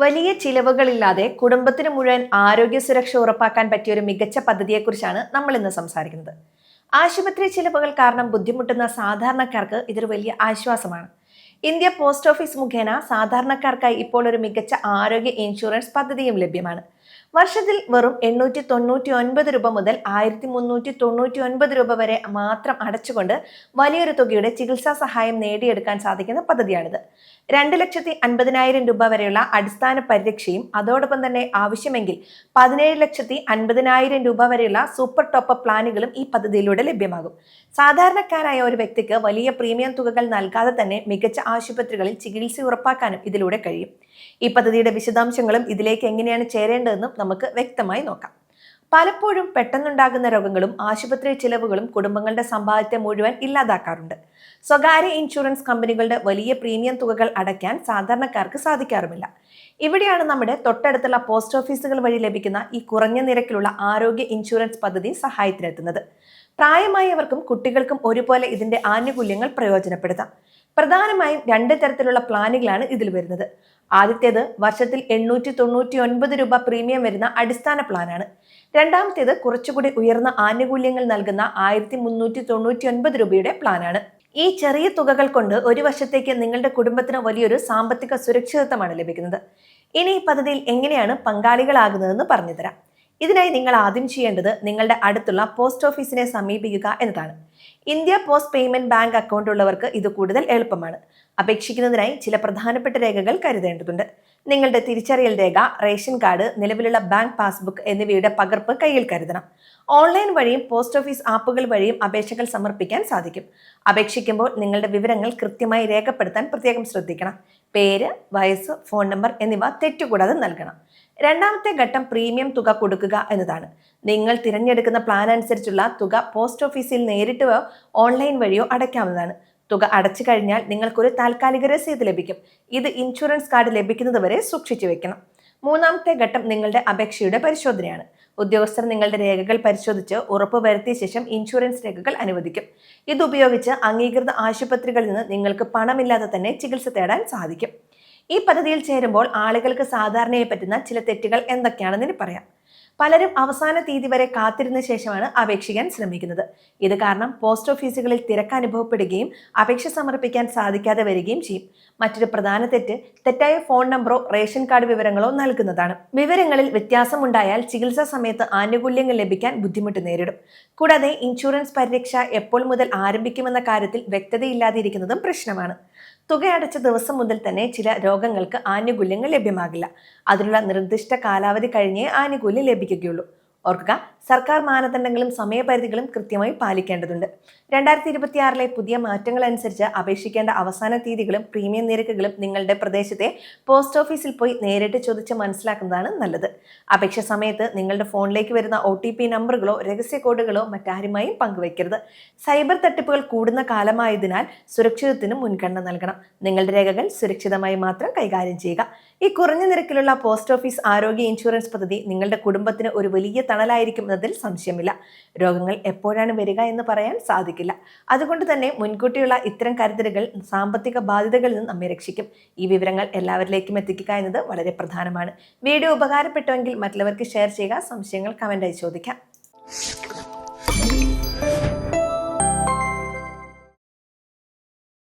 വലിയ ചിലവുകളില്ലാതെ കുടുംബത്തിന് മുഴുവൻ ആരോഗ്യ സുരക്ഷ ഉറപ്പാക്കാൻ പറ്റിയ ഒരു മികച്ച പദ്ധതിയെക്കുറിച്ചാണ് നമ്മൾ ഇന്ന് സംസാരിക്കുന്നത്. ആശുപത്രി ചിലവുകൾ കാരണം ബുദ്ധിമുട്ടുന്ന സാധാരണക്കാർക്ക് ഇതൊരു വലിയ ആശ്വാസമാണ്. ഇന്ത്യ പോസ്റ്റ് ഓഫീസ് മുഖേന സാധാരണക്കാർക്കായി ഇപ്പോൾ ഒരു മികച്ച ആരോഗ്യ ഇൻഷുറൻസ് പദ്ധതിയും ലഭ്യമാണ്. വർഷത്തിൽ വെറും 899 രൂപ മുതൽ 1399 രൂപ വരെ മാത്രം അടച്ചുകൊണ്ട് വലിയൊരു തുകയുടെ ചികിത്സാ സഹായം നേടിയെടുക്കാൻ സാധിക്കുന്ന പദ്ധതിയാണിത്. 2,50,000 രൂപ വരെയുള്ള അടിസ്ഥാന പരിരക്ഷയും അതോടൊപ്പം തന്നെ ആവശ്യമെങ്കിൽ 17,50,000 രൂപ വരെയുള്ള സൂപ്പർ ടോപ്പ് പ്ലാനുകളും ഈ പദ്ധതിയിലൂടെ ലഭ്യമാകും. സാധാരണക്കാരായ ഒരു വ്യക്തിക്ക് വലിയ പ്രീമിയം തുകകൾ നൽകാതെ തന്നെ മികച്ച ആശുപത്രികളിൽ ചികിത്സ ഉറപ്പാക്കാനും ഇതിലൂടെ കഴിയും. ഈ പദ്ധതിയുടെ വിശദാംശങ്ങളും ഇതിലേക്ക് എങ്ങനെയാണ് ചേരേണ്ടതെന്നും നമുക്ക് വ്യക്തമായി നോക്കാം. പലപ്പോഴും പെട്ടെന്നുണ്ടാകുന്ന രോഗങ്ങളും ആശുപത്രി ചിലവുകളും കുടുംബങ്ങളുടെ സമ്പാദ്യത്തെ മുഴുവൻ ഇല്ലാതാക്കാറുണ്ട്. സ്വകാര്യ ഇൻഷുറൻസ് കമ്പനികളുടെ വലിയ പ്രീമിയം തുകകൾ അടയ്ക്കാൻ സാധാരണക്കാർക്ക് സാധിക്കാറുമില്ല. ഇവിടെയാണ് നമ്മുടെ തൊട്ടടുത്തുള്ള പോസ്റ്റ് ഓഫീസുകൾ വഴി ലഭിക്കുന്ന ഈ കുറഞ്ഞ നിരക്കിലുള്ള ആരോഗ്യ ഇൻഷുറൻസ് പദ്ധതി സഹായത്തിനെത്തുന്നത്. പ്രായമായവർക്കും കുട്ടികൾക്കും ഒരുപോലെ ഇതിന്റെ ആനുകൂല്യങ്ങൾ പ്രയോജനപ്പെടുത്താം. പ്രധാനമായും 2 തരത്തിലുള്ള പ്ലാനുകളാണ് ഇതിൽ വരുന്നത്. ആദ്യത്തേത് വർഷത്തിൽ 899 രൂപ പ്രീമിയം വരുന്ന അടിസ്ഥാന പ്ലാനാണ്. രണ്ടാമത്തേത് കുറച്ചുകൂടി ഉയർന്ന ആനുകൂല്യങ്ങൾ നൽകുന്ന 1399 രൂപയുടെ പ്ലാനാണ്. ഈ ചെറിയ തുകകൾ കൊണ്ട് ഒരു വർഷത്തേക്ക് നിങ്ങളുടെ കുടുംബത്തിന് വലിയൊരു സാമ്പത്തിക സുരക്ഷിതത്വമാണ് ലഭിക്കുന്നത്. ഇനി ഈ പദ്ധതിയിൽ എങ്ങനെയാണ് പങ്കാളികളാകുന്നതെന്ന് പറഞ്ഞുതരാം. ഇതിനായി നിങ്ങൾ ആദ്യം ചെയ്യേണ്ടത് നിങ്ങളുടെ അടുത്തുള്ള പോസ്റ്റ് ഓഫീസിനെ സമീപിക്കുക എന്നതാണ്. India post payment bank account ഉള്ളവർക്ക് ഇത് കൂടുതൽ എളുപ്പമാണ്. അപേക്ഷിക്കുന്നതിനായി ചില പ്രധാനപ്പെട്ട രേഖകൾ കരുതേണ്ടതുണ്ട്. നിങ്ങളുടെ തിരിച്ചറിയൽ രേഖ, റേഷൻ കാർഡ്, നിലവിലുള്ള ബാങ്ക് പാസ്ബുക്ക് എന്നിവയുടെ പകർപ്പ് കയ്യിൽ കരുതണം. ഓൺലൈൻ വഴിയും പോസ്റ്റ് ഓഫീസ് ആപ്പുകൾ വഴിയും അപേക്ഷകൾ സമർപ്പിക്കാൻ സാധിക്കും. അപേക്ഷിക്കുമ്പോൾ നിങ്ങളുടെ വിവരങ്ങൾ കൃത്യമായി രേഖപ്പെടുത്താൻ പ്രത്യേകം ശ്രദ്ധിക്കണം. പേര്, വയസ്സ്, ഫോൺ നമ്പർ എന്നിവ തെറ്റുകൂടാതെ നൽകണം. രണ്ടാമത്തെ ഘട്ടം പ്രീമിയം തുക കൊടുക്കുക എന്നതാണ്. നിങ്ങൾ തിരഞ്ഞെടുക്കുന്ന പ്ലാൻ അനുസരിച്ചുള്ള തുക പോസ്റ്റ് ഓഫീസിൽ നേരിട്ടോ ഓൺലൈൻ വഴിയോ അടയ്ക്കാവുന്നതാണ്. തുക അടച്ചു കഴിഞ്ഞാൽ നിങ്ങൾക്കൊരു താൽക്കാലിക രസീത് ലഭിക്കും. ഇത് ഇൻഷുറൻസ് കാർഡ് ലഭിക്കുന്നത് വരെ സൂക്ഷിച്ചു വെക്കണം. മൂന്നാമത്തെ ഘട്ടം നിങ്ങളുടെ അപേക്ഷയുടെ പരിശോധനയാണ്. ഉദ്യോഗസ്ഥർ നിങ്ങളുടെ രേഖകൾ പരിശോധിച്ച് ഉറപ്പ് വരുത്തിയ ശേഷം ഇൻഷുറൻസ് രേഖകൾ അനുവദിക്കും. ഇതുപയോഗിച്ച് അംഗീകൃത ആശുപത്രികളിൽ നിന്ന് നിങ്ങൾക്ക് പണമില്ലാതെ തന്നെ ചികിത്സ തേടാൻ സാധിക്കും. ഈ പദ്ധതിയിൽ ചേരുമ്പോൾ ആളുകൾക്ക് സാധാരണയായി പറ്റുന്ന ചില തെറ്റുകൾ എന്തൊക്കെയാണെന്ന് പറയാം. പലരും അവസാന തീയതി വരെ കാത്തിരുന്ന ശേഷമാണ് അപേക്ഷിക്കാൻ ശ്രമിക്കുന്നത്. ഇത് കാരണം പോസ്റ്റ് ഓഫീസുകളിൽ തിരക്ക് അനുഭവപ്പെടുകയും അപേക്ഷ സമർപ്പിക്കാൻ സാധിക്കാതെ വരികയും ചെയ്യും. മറ്റൊരു പ്രധാന തെറ്റ് തെറ്റായ ഫോൺ നമ്പറോ റേഷൻ കാർഡ് വിവരങ്ങളോ നൽകുന്നതാണ്. വിവരങ്ങളിൽ വ്യത്യാസമുണ്ടായാൽ ചികിത്സാ സമയത്ത് ആനുകൂല്യങ്ങൾ ലഭിക്കാൻ ബുദ്ധിമുട്ട് നേരിടും. കൂടാതെ ഇൻഷുറൻസ് പരിരക്ഷ എപ്പോൾ മുതൽ ആരംഭിക്കുമെന്ന കാര്യത്തിൽ വ്യക്തതയില്ലാതിരിക്കുന്നതും പ്രശ്നമാണ്. തുക അടച്ച ദിവസം മുതൽ തന്നെ ചില രോഗങ്ങൾക്ക് ആനുകൂല്യങ്ങൾ ലഭ്യമാകില്ല. അതിനുള്ള നിർദ്ദിഷ്ട കാലാവധി കഴിഞ്ഞേ ആനുകൂല്യം ലഭിക്കുകയുള്ളൂ. ഓർക്കുക, സർക്കാർ മാനദണ്ഡങ്ങളും സമയപരിധികളും കൃത്യമായി പാലിക്കേണ്ടതുണ്ട്. 2026 പുതിയ മാറ്റങ്ങൾ അനുസരിച്ച് അപേക്ഷിക്കേണ്ട അവസാന തീയതികളും പ്രീമിയം നിരക്കുകളും നിങ്ങളുടെ പ്രദേശത്തെ പോസ്റ്റ് ഓഫീസിൽ പോയി നേരിട്ട് ചോദിച്ച് മനസ്സിലാക്കുന്നതാണ് നല്ലത്. അപേക്ഷ സമയത്ത് നിങ്ങളുടെ ഫോണിലേക്ക് വരുന്ന OTP നമ്പറുകളോ രഹസ്യ കോഡുകളോ മറ്റാരുമായും പങ്കുവയ്ക്കരുത്. സൈബർ തട്ടിപ്പുകൾ കൂടുന്ന കാലമായതിനാൽ സുരക്ഷിതത്തിന് മുൻഗണന നൽകണം. നിങ്ങളുടെ രേഖകൾ സുരക്ഷിതമായി മാത്രം കൈകാര്യം ചെയ്യുക. ഈ കുറഞ്ഞ നിരക്കിലുള്ള പോസ്റ്റ് ഓഫീസ് ആരോഗ്യ ഇൻഷുറൻസ് പദ്ധതി നിങ്ങളുടെ കുടുംബത്തിന് ഒരു വലിയ തണലായിരിക്കും എന്നതിൽ സംശയമില്ല. രോഗങ്ങൾ എപ്പോഴാണ് വരിക എന്ന് പറയാൻ സാധിക്കില്ല. അതുകൊണ്ട് തന്നെ മുൻകൂട്ടിയുള്ള ഇത്തരം കരുതലുകൾ സാമ്പത്തിക ബാധ്യതകളിൽ നിന്ന് നമ്മെ രക്ഷിക്കും. ഈ വിവരങ്ങൾ എല്ലാവരിലേക്കും എത്തിക്കുക എന്നത് വളരെ പ്രധാനമാണ്. വീഡിയോ ഉപകാരപ്പെട്ടുവെങ്കിൽ മറ്റുള്ളവർക്ക് ഷെയർ ചെയ്യുക. സംശയങ്ങൾ കമന്റായി ചോദിക്കാം.